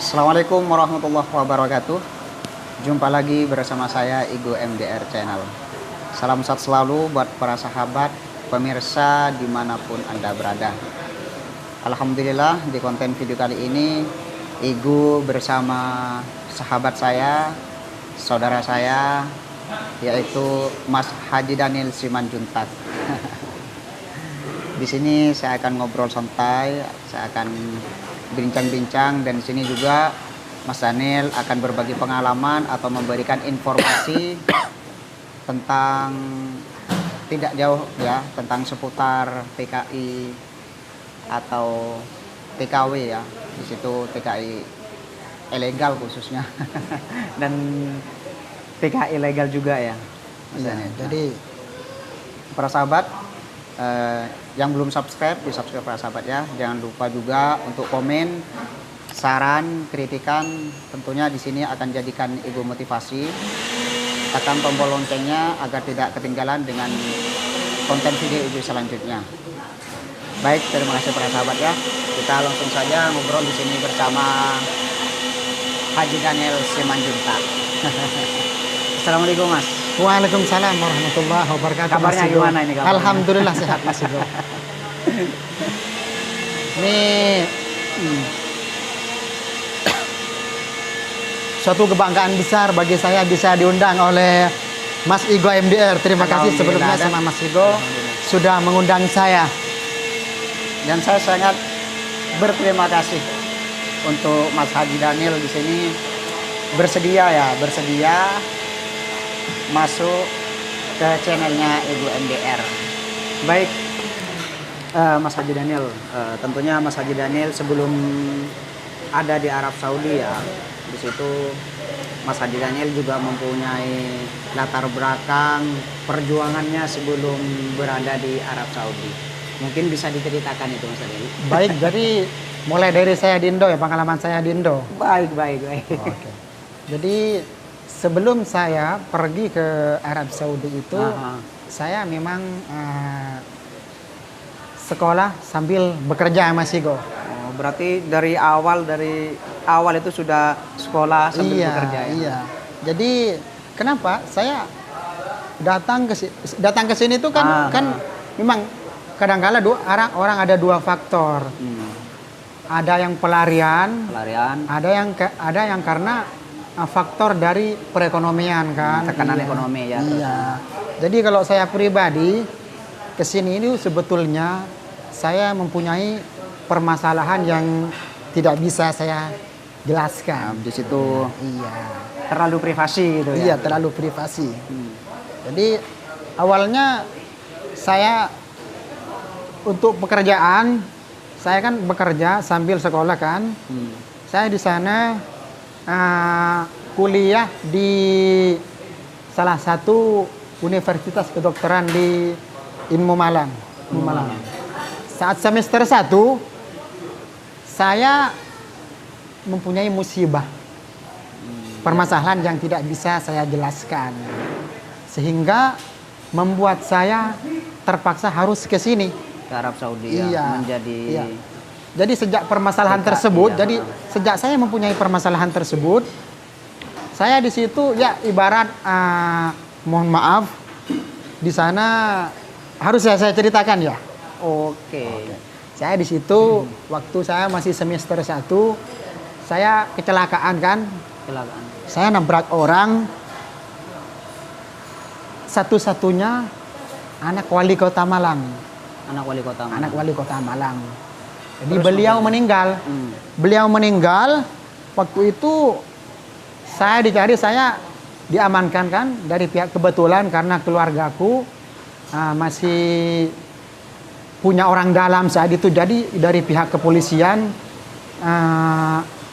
Assalamualaikum warahmatullahi wabarakatuh. Jumpa lagi bersama saya Igo MDR Channel. Salam sehat selalu buat para sahabat pemirsa dimanapun Anda berada. Alhamdulillah di konten video kali ini Igo bersama sahabat saya, saudara saya, yaitu Mas Haji Daniel Simanjuntak. Di sini saya akan ngobrol santai, saya akan bincang-bincang, dan di sini juga Mas Daniel akan berbagi pengalaman atau memberikan informasi tentang tidak jauh ya, tentang seputar TKI atau TKW ya. Di situ TKI ilegal khususnya dan TKI ilegal juga ya, Mas Daniel. Jadi Para sahabat yang belum subscribe, di subscribe para sahabat ya. Jangan lupa juga untuk komen, saran, kritikan. Tentunya di sini akan jadikan Ibu motivasi. Tekan tombol loncengnya agar tidak ketinggalan dengan konten video Ibu selanjutnya. Baik, terima kasih para sahabat ya. Kita langsung saja ngobrol di sini bersama Haji Daniel Simanjuntak. Assalamualaikum Mas. Waalaikumsalam warahmatullahi wabarakatuh. Kabarnya Mas Igo. gimana ini kabarnya? Alhamdulillah sehat Mas Igo. Ini suatu kebanggaan besar bagi saya bisa diundang oleh Mas Igo MDR. Terima kasih sebelumnya sama Mas Igo sudah mengundang saya. Dan saya sangat berterima kasih untuk Mas Haji Daniel di sini bersedia masuk ke channelnya Ibu MDR. Baik, Mas Haji Daniel, tentunya Mas Haji Daniel sebelum ada di Arab Saudi ya, di situ Mas Haji Daniel juga mempunyai latar belakang perjuangannya sebelum berada di Arab Saudi. Mungkin bisa diceritakan itu Mas Daniel. Baik, jadi mulai dari saya di Indo ya, pengalaman saya di Indo. Baik. Oke. Jadi sebelum saya pergi ke Arab Saudi itu, saya memang sekolah sambil bekerja Mas Igo. Oh, berarti dari awal itu sudah sekolah sambil bekerja ya? Iya. Jadi kenapa saya datang ke sini itu kan memang kadang-kala orang ada dua faktor. Ada yang pelarian, ada yang karena faktor dari perekonomian kan. Tekanan ekonomi ya. Iya. Jadi kalau saya pribadi kesini ini sebetulnya saya mempunyai permasalahan yang tidak bisa saya jelaskan. Di situ Iya. terlalu privasi gitu ya. Iya, terlalu privasi. Jadi awalnya saya untuk pekerjaan, saya kan bekerja sambil sekolah kan. Saya di sana kuliah di salah satu universitas kedokteran di Ilmu Malang. Saat semester 1 saya mempunyai musibah, permasalahan yang tidak bisa saya jelaskan, sehingga membuat saya terpaksa harus ke sini, Ke Arab Saudi ya, menjadi. Iya. Jadi sejak permasalahan tersebut, jadi sejak saya mempunyai permasalahan tersebut, saya di situ ya ibarat mohon maaf di sana harus saya ceritakan ya. Oke. Saya di situ waktu saya masih semester 1, saya kecelakaan kan. Kecelakaan. Saya nabrak orang, satu-satunya anak wali kota Malang. Anak wali kota. Anak wali kota Malang. Jadi Terus beliau meninggal. Beliau meninggal waktu itu saya dicari, saya diamankan kan dari pihak, kebetulan karena keluargaku masih punya orang dalam saat itu, jadi dari pihak kepolisian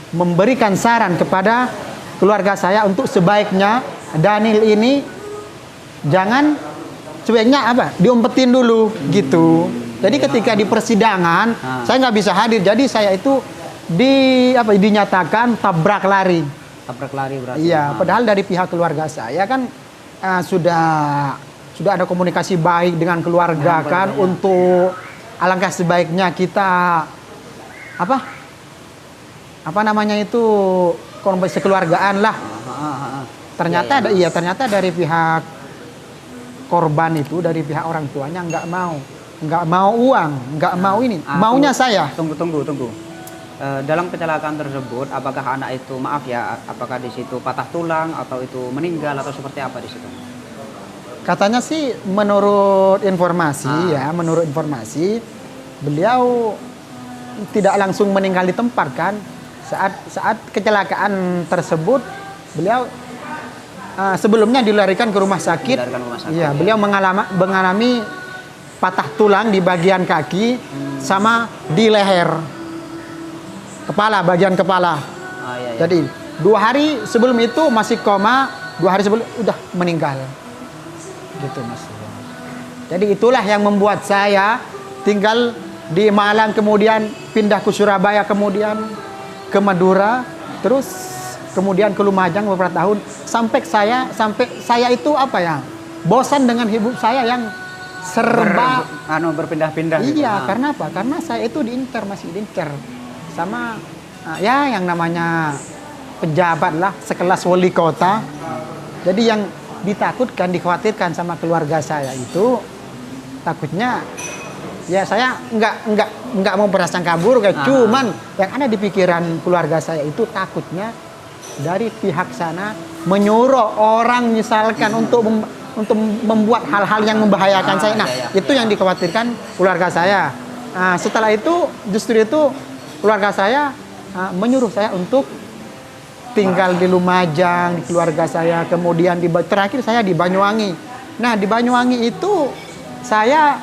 memberikan saran kepada keluarga saya untuk sebaiknya Daniel ini jangan, sebaiknya diumpetin dulu gitu. Jadi ketika di persidangan saya nggak bisa hadir, jadi saya itu dinyatakan tabrak lari. Tabrak lari berarti. Iya, padahal dari pihak keluarga saya kan sudah ada komunikasi baik dengan keluarga kan, untuk alangkah sebaiknya kita apa namanya itu konflik kekeluargaan lah. Ternyata ternyata dari pihak korban itu, dari pihak orang tuanya nggak mau uang, nggak mau ini, maunya saya. Tunggu. Dalam kecelakaan tersebut, apakah anak itu, maaf ya, apakah di situ patah tulang atau itu meninggal atau seperti apa di situ? Katanya sih menurut informasi beliau tidak langsung meninggal di tempat kan. Saat kecelakaan tersebut beliau sebelumnya dilarikan ke rumah sakit. Iya, beliau mengalami patah tulang di bagian kaki sama di leher. Bagian kepala. Iya. Jadi 2 hari sebelum itu masih koma, 2 hari sebelum udah meninggal. Gitu Mas. Jadi itulah yang membuat saya tinggal di Malang, kemudian pindah ke Surabaya, kemudian ke Madura, terus kemudian ke Lumajang beberapa tahun sampai saya itu apa ya? Bosan dengan hidup saya yang serba berpindah-pindah. Iya, karena apa? Karena saya itu masih diincar sama ya yang namanya pejabat lah, sekelas wali kota. Jadi yang dikhawatirkan sama keluarga saya itu takutnya ya saya nggak mau berprasangka buruk ya, cuman yang ada di pikiran keluarga saya itu takutnya dari pihak sana menyuruh orang misalkan untuk membuat hal-hal yang membahayakan saya. Nah, itu yang dikhawatirkan keluarga saya. Nah, setelah itu justru itu keluarga saya menyuruh saya untuk tinggal di Lumajang, di keluarga saya, kemudian terakhir saya di Banyuwangi. Nah, di Banyuwangi itu saya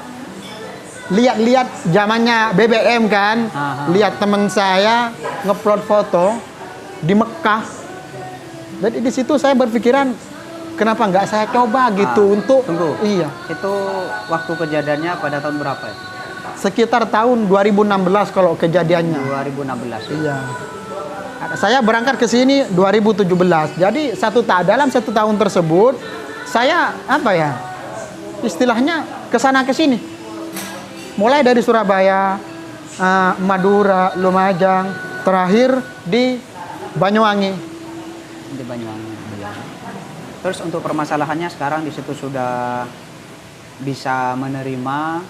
lihat-lihat zamannya BBM kan, lihat teman saya ngupload foto di Mekah. Jadi di situ saya berpikiran kenapa nggak saya coba gitu untuk Iya. Itu waktu kejadiannya pada tahun berapa ya? Sekitar tahun 2016 kalau kejadiannya. 2016. Iya. Saya berangkat ke sini 2017. Jadi dalam 1 tahun tersebut saya istilahnya kesana ke sini. Mulai dari Surabaya, Madura, Lumajang, terakhir di Banyuwangi. Di Banyuwangi. Terus untuk permasalahannya sekarang di situ sudah bisa menerima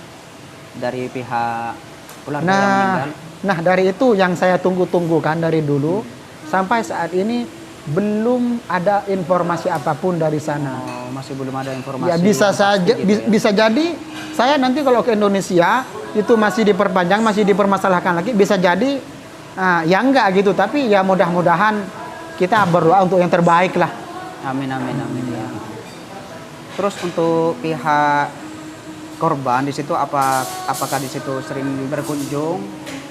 dari pihak keluarga yang meninggal. Nah, dari itu yang saya tunggu-tunggu kan dari dulu sampai saat ini belum ada informasi apapun dari sana. Oh, masih belum ada informasi. Ya bisa saja, bisa jadi saya nanti kalau ke Indonesia itu masih diperpanjang, masih dipermasalahkan lagi, bisa jadi ya enggak gitu. Tapi ya mudah-mudahan kita berdoa untuk yang terbaik lah. Amin ya. Terus untuk pihak korban di situ apakah di situ sering berkunjung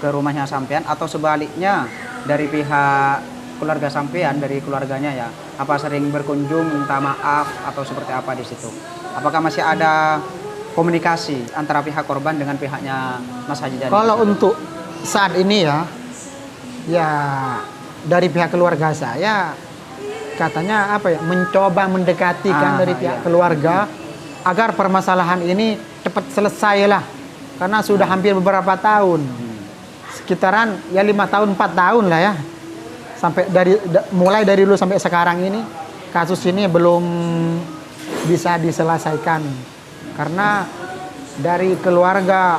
ke rumahnya sampean atau sebaliknya dari pihak keluarga sampean, dari keluarganya ya, apa sering berkunjung minta maaf atau seperti apa di situ? Apakah masih ada komunikasi antara pihak korban dengan pihaknya Mas Haji Dani? Kalau untuk saat ini ya dari pihak keluarga saya katanya mencoba mendekati dari pihak keluarga agar permasalahan ini cepat selesai lah, karena sudah hampir beberapa tahun, sekitaran ya 5 tahun 4 tahun lah ya, sampai mulai dari dulu sampai sekarang ini kasus ini belum bisa diselesaikan karena dari keluarga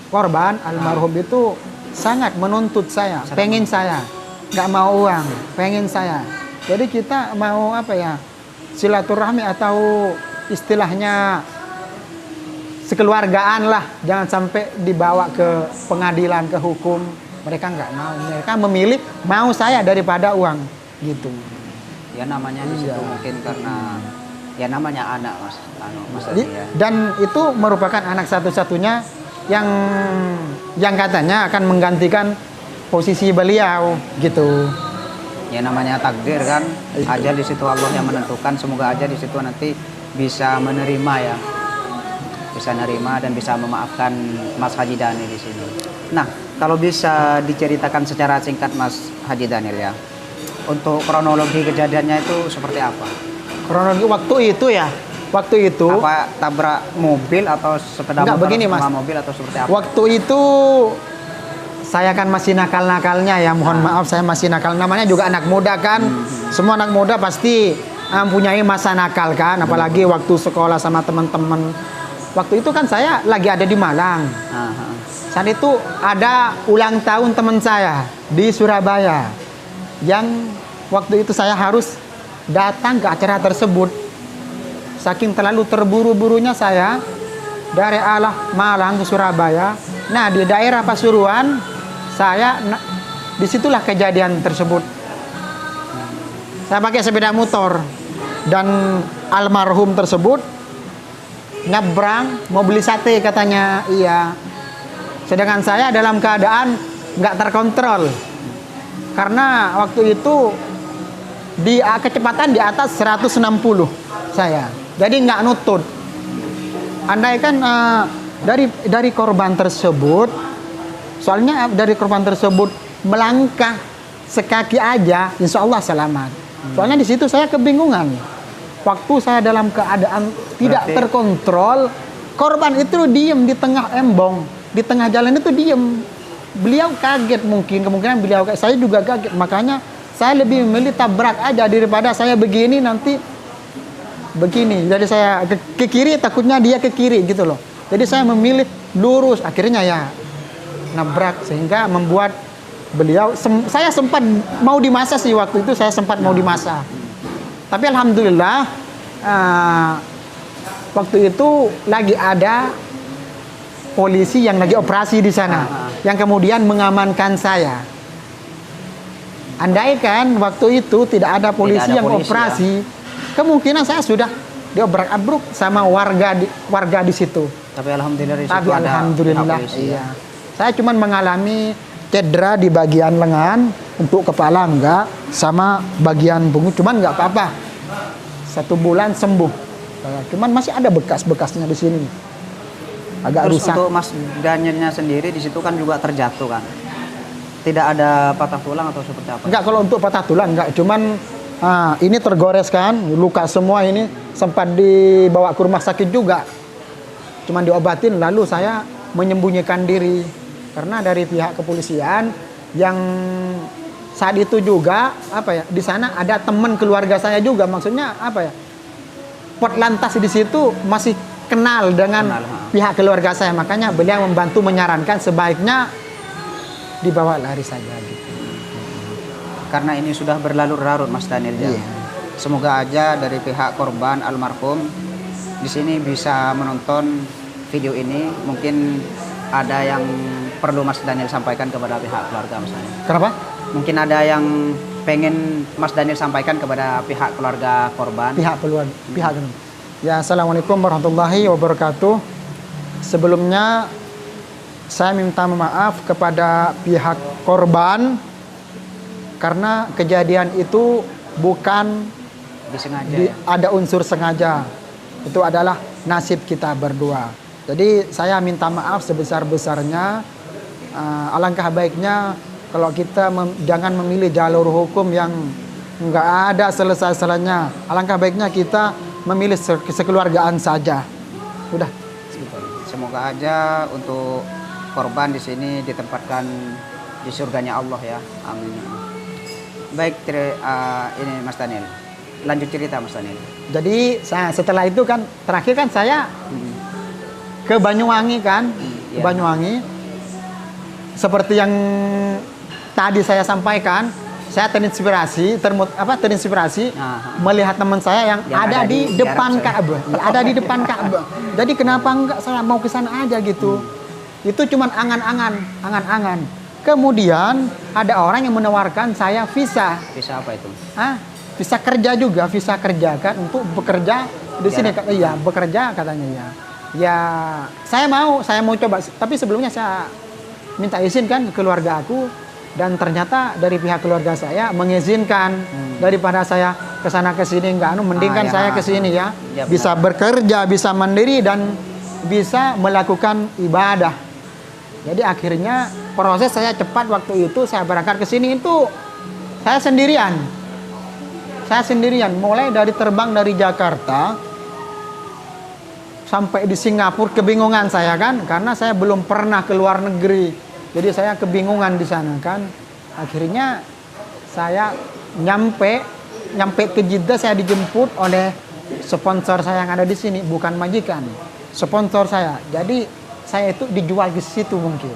korban almarhum itu sangat menuntut saya, pengen saya, nggak mau uang, pengen saya. Jadi kita mau silaturahmi atau istilahnya sekeluargaan lah, jangan sampai dibawa ke pengadilan, ke hukum. Mereka nggak mau, mereka memilih mau saya daripada uang gitu. Ya namanya di situ mungkin karena ya namanya anak Mas dan itu merupakan anak satu-satunya yang katanya akan menggantikan posisi beliau gitu. Ya namanya takdir kan, aja di situ Allah yang menentukan. Semoga aja di situ nanti bisa menerima ya, bisa menerima dan bisa memaafkan Mas Haji Dani di sini. Nah, kalau bisa diceritakan secara singkat Mas Haji Daniel ya, untuk kronologi kejadiannya itu seperti apa? Kronologi waktu itu apa tabrak mobil atau sepeda motor sama mobil atau seperti apa? Waktu itu saya kan masih nakal-nakalnya ya, mohon maaf saya masih nakal. Namanya juga anak muda kan, semua anak muda pasti mempunyai masa nakal kan, apalagi waktu sekolah sama teman-teman. Waktu itu kan saya lagi ada di Malang. Saat itu ada ulang tahun teman saya di Surabaya, yang waktu itu saya harus datang ke acara tersebut. Saking terlalu terburu-burunya saya dari Malang ke Surabaya. Nah, di daerah Pasuruan disitulah kejadian tersebut. Saya pakai sepeda motor dan almarhum tersebut nyebrang mau beli sate katanya, iya. Sedangkan saya dalam keadaan nggak terkontrol karena waktu itu kecepatan di atas 160 saya, jadi nggak nutut. Andaikan dari korban tersebut, soalnya dari korban tersebut melangkah sekaki aja, insya Allah selamat. Soalnya di situ saya kebingungan. Waktu saya dalam keadaan tidak terkontrol, korban itu diem di tengah embong, di tengah jalan itu diem. Beliau kaget, kemungkinan beliau kaget. Saya juga kaget, makanya saya lebih memilih tabrak aja daripada saya begini nanti begini. Jadi saya ke kiri, takutnya dia ke kiri gitu loh. Jadi saya memilih lurus, akhirnya ya nabrak sehingga membuat beliau, saya sempat mau dimasa sih waktu itu, saya sempat mau dimasa. Tapi alhamdulillah waktu itu lagi ada polisi yang lagi operasi di sana, yang kemudian mengamankan saya. Andaikan waktu itu tidak ada polisi yang operasi, kemungkinan saya sudah diobrak-abruk sama warga di situ. Tapi alhamdulillah di situ Tapi ada alhamdulillah, polisi, iya. Saya cuma mengalami cedera di bagian lengan, untuk kepala enggak, sama bagian punggung, cuman enggak apa-apa. 1 bulan sembuh. Cuman masih ada bekas-bekasnya di sini. Agak Terus rusak. untuk Mas Danielnya sendiri di situ kan juga terjatuh kan? Tidak ada patah tulang atau seperti apa? Enggak, kalau untuk patah tulang enggak, cuman ini tergores kan, luka semua ini, sempat dibawa ke rumah sakit juga. Cuman diobatin, lalu saya menyembunyikan diri. Karena dari pihak kepolisian yang saat itu juga di sana ada teman keluarga saya juga, maksudnya Potlantas di situ masih kenal dengan pihak keluarga saya, makanya beliau membantu menyarankan sebaiknya dibawa lari saja gitu. Karena ini sudah berlarut-larut Mas Daniel ya. Iya. Semoga aja dari pihak korban almarhum di sini bisa menonton video ini, mungkin ada yang perlu Mas Daniel sampaikan kepada pihak keluarga Mas Daniel. Kenapa? Mungkin ada yang pengen Mas Daniel sampaikan kepada pihak keluarga korban. Pihak. Ya, assalamualaikum warahmatullahi wabarakatuh. Sebelumnya saya minta maaf kepada pihak korban karena kejadian itu bukan Disengaja ya? ada unsur sengaja. Itu adalah nasib kita berdua. Jadi saya minta maaf sebesar-besarnya. Alangkah baiknya kalau kita jangan memilih jalur hukum yang nggak ada selesai-selesainya. Alangkah baiknya kita memilih kekeluargaan saja. Udah. Semoga aja untuk korban di sini ditempatkan di surganya Allah ya. Amin. Baik, ini Mas Daniel. Lanjut cerita Mas Daniel. Jadi setelah itu kan terakhir kan saya ke Banyuwangi kan, ke Banyuwangi. Seperti yang tadi saya sampaikan, saya terinspirasi melihat teman saya yang ada di depan Ka'bah, ada di depan Ka'bah. Jadi kenapa enggak saya mau ke sana aja gitu? Itu cuman angan-angan. Kemudian ada orang yang menawarkan saya visa. Visa apa itu? Visa kerja juga, visa kerja kan, untuk bekerja di sini. Iya, bekerja katanya ya. Ya, saya mau coba. Tapi sebelumnya saya minta izin kan ke keluarga aku, dan ternyata dari pihak keluarga saya mengizinkan. Daripada saya ke sana ke sini mending saya ke sini ya. Bisa bekerja, bisa mandiri, dan bisa melakukan ibadah. Jadi akhirnya proses saya cepat. Waktu itu saya berangkat ke sini itu saya sendirian. Mulai dari terbang dari Jakarta sampai di Singapura, kebingungan saya kan, karena saya belum pernah ke luar negeri. Jadi saya kebingungan di sana kan. Akhirnya saya nyampe ke Jeddah, saya dijemput oleh sponsor saya yang ada di sini, bukan majikan. Sponsor saya. Jadi saya itu dijual di situ mungkin.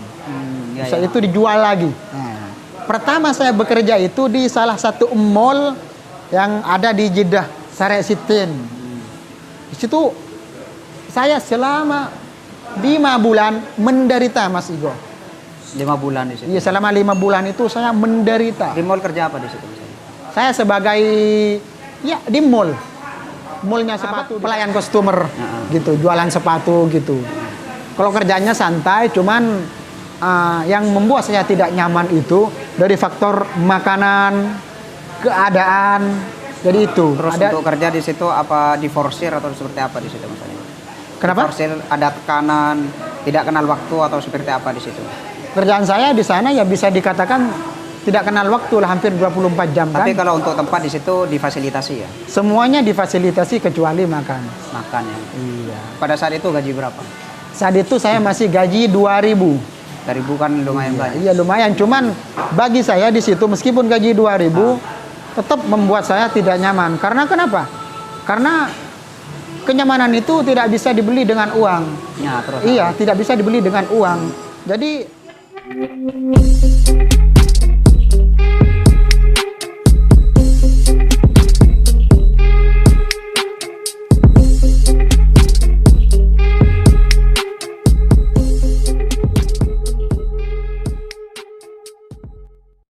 Saya itu dijual lagi. Nah, pertama saya bekerja itu di salah satu mall yang ada di Jeddah, Sharek Sitin. Di situ saya selama 5 bulan menderita, Mas Igo. 5 bulan di situ. Iya, selama 5 bulan itu saya menderita. Di mall kerja apa di situ misalnya? Saya sebagai di mall. Mallnya sepatu, pelayan customer gitu, jualan sepatu gitu. Kalau kerjanya santai, cuman yang membuat saya tidak nyaman itu dari faktor makanan, keadaan. Jadi itu. Terus untuk kerja di situ apa diforsir atau seperti apa di situ misalnya? Kenapa? Diforsir, ada tekanan, tidak kenal waktu atau seperti apa di situ? Kerjaan saya di sana ya bisa dikatakan tidak kenal waktu lah, hampir 24 jam kan. Tapi kalau untuk tempat di situ difasilitasi ya? Semuanya difasilitasi kecuali makan. Makan ya? Iya. Pada saat itu gaji berapa? Saat itu saya masih gaji 2.000. Dari bukan lumayan banyak. Iya lumayan, cuman bagi saya di situ meskipun gaji 2.000 tetap membuat saya tidak nyaman. Karena kenapa? Karena kenyamanan itu tidak bisa dibeli dengan uang. Ya, terus Iya, tidak bisa dibeli dengan uang. Jadi